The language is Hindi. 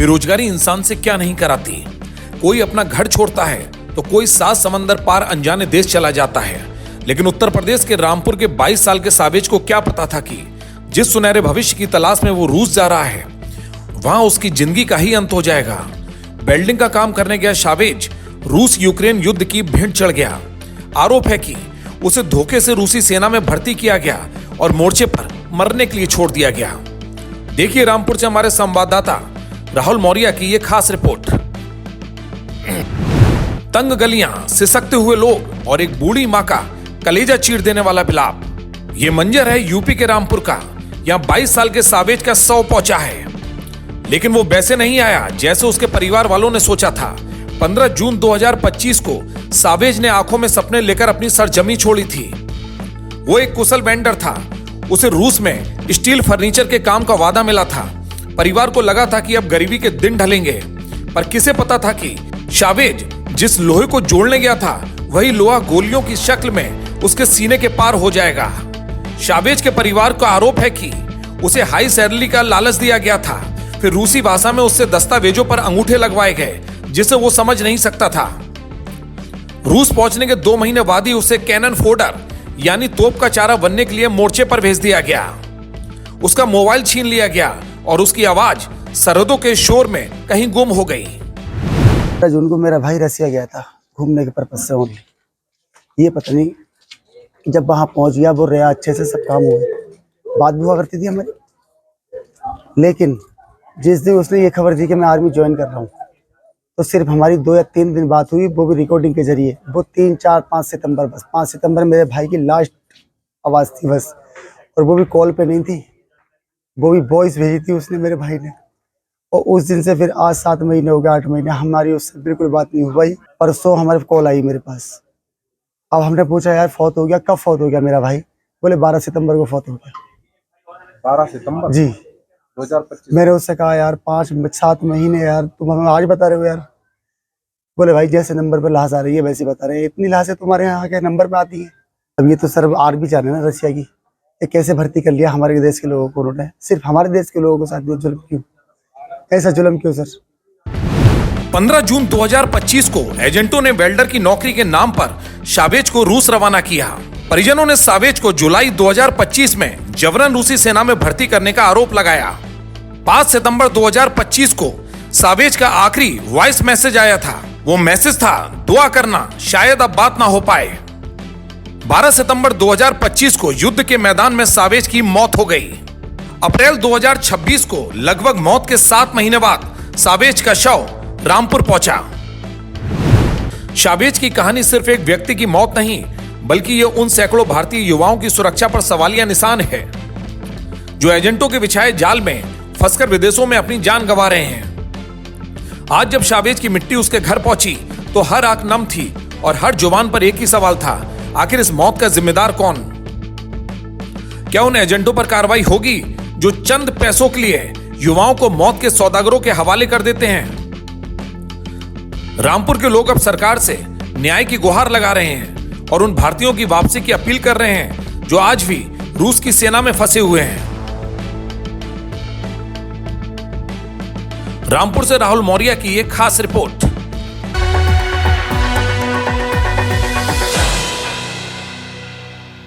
बेरोजगारी इंसान से क्या नहीं कराती। कोई अपना घर छोड़ता है तो कोई 7 समंदर पार अनजाने देश चला जाता है। लेकिन उत्तर प्रदेश के रामपुर के 22 साल के सावेज को क्या पता था कि जिस सुनहरे भविष्य की तलाश में वो रूस जा रहा है, वहां उसकी जिंदगी का ही अंत हो जाएगा। वेल्डिंग का काम करने गया सावेज रूस यूक्रेन युद्ध की भेंट चढ़ गया। आरोप है कि उसे धोखे से रूसी सेना में भर्ती किया गया और मोर्चे पर मरने के लिए छोड़ दिया गया। देखिए रामपुर से हमारे संवाददाता राहुल मौर्य की यह खास रिपोर्ट। तंग गलियां, सिसकते हुए लोग और एक बूढ़ी मां का कलेजा चीर देने वाला विलाप। यह मंजर है यूपी के रामपुर का। यहां 22 साल के सावेज का 100 पहुंचा है, लेकिन वो वैसे नहीं आया जैसे उसके परिवार वालों ने सोचा था। 15 जून 2025 को सावेज ने आंखों में सपने लेकर अपनी सरजमी छोड़ी थी। वो एक कुशल वेंडर था। उसे रूस में स्टील फर्नीचर के काम का वादा मिला था। परिवार को लगा था कि अब गरीबी के दिन ढलेंगे, पर किसे पता था कि सावेज जिस लोहे को जोड़ने गया था वही लोहा गोलियों की शक्ल में उसके सीने के पार हो जाएगा। सावेज के परिवार का आरोप है कि उसे हाई सैलरी का लालच दिया गया था। फिर रूसी भाषा में उससे दस्तावेजों पर अंगूठे लगवाए गए जिसे वो समझ नहीं सकता था। रूस पहुंचने के 2 महीने बाद ही उसे कैनन फोडर यानी तोप का चारा बनने के लिए मोर्चे पर भेज दिया गया। उसका मोबाइल छीन लिया गया और उसकी आवाज सरहदों के शोर में कहीं गुम हो गई। जून को मेरा भाई रसिया गया था घूमने के पर्पज से ओनली। ये पता नहीं जब वहां पहुंच गया वो रहा, अच्छे से सब काम हुए, बात भी हुआ करती थी हमारी। लेकिन जिस दिन उसने ये खबर दी कि मैं आर्मी ज्वाइन कर रहा हूँ, तो सिर्फ हमारी 2 या 3 दिन बात हुई, वो भी रिकॉर्डिंग के जरिए। वो 3, 4, 5 सितंबर, बस 5 सितंबर मेरे भाई की लास्ट आवाज़ थी बस, और वो भी कॉल पे नहीं थी, वो भी वॉइस भेजी थी उसने मेरे भाई ने। और उस दिन से फिर आज 7 महीने हो गए, 8 महीने हमारी उससे बिल्कुल बात नहीं हुई। भाई परसों हमारे कॉल आई मेरे पास। अब हमने पूछा यार फौत हो गया, कब फौत हो गया मेरा भाई? बोले 12 सितंबर को फौत हो गया। 12 सितंबर जी 2025। मैंने उससे कहा यार 5-7 महीने यार, तुम हमें आज बता रहे हो यार? बोले भाई जैसे नंबर पे लाश आ रही है वैसे बता रहे हैं, इतनी लाशें तुम्हारे यहाँ के नंबर पे आती हैं। अब ये तो सर आर्मी जाने ना रशिया की, ये कैसे भर्ती कर लिया हमारे देश के लोगों को उन्होंने? सिर्फ हमारे देश के लोगों के साथ जुल्म क्यों? ऐसा जुल्म क्यों सर? 15 जून 2025 को एजेंटों ने वेल्डर की नौकरी के नाम पर सावेज को रूस रवाना किया। परिजनों ने सावेज को जुलाई 2025 में जबरन रूसी सेना में भर्ती करने का आरोप लगाया। 5 सितंबर 2025 को सावेज का आखिरी वॉइस मैसेज आया था। वो मैसेज था, दुआ करना शायद अब बात ना हो पाए। 12 सितंबर 2025 को युद्ध के मैदान में सावेज की मौत हो गई। अप्रैल 2026 को लगभग मौत के 7 महीने बाद सावेज का शव रामपुर पहुंचा। सावेज की कहानी सिर्फ एक व्यक्ति की मौत नहीं, बल्कि यह उन सैकड़ों भारतीय युवाओं की सुरक्षा पर सवालिया निशान है जो एजेंटों के बिछाए जाल में फंसकर विदेशों में अपनी जान गंवा रहे हैं। आज जब सावेज की मिट्टी उसके घर पहुंची तो हर आंख नम थी और हर जुबान पर एक ही सवाल था, आखिर इस मौत का जिम्मेदार कौन? क्या उन एजेंटों पर कार्रवाई होगी जो चंद पैसों के लिए युवाओं को मौत के सौदागरों के हवाले कर देते हैं? रामपुर के लोग अब सरकार से न्याय की गुहार लगा रहे हैं और उन भारतीयों की वापसी की अपील कर रहे हैं जो आज भी रूस की सेना में फंसे हुए हैं। रामपुर से राहुल मौर्य की एक खास रिपोर्ट।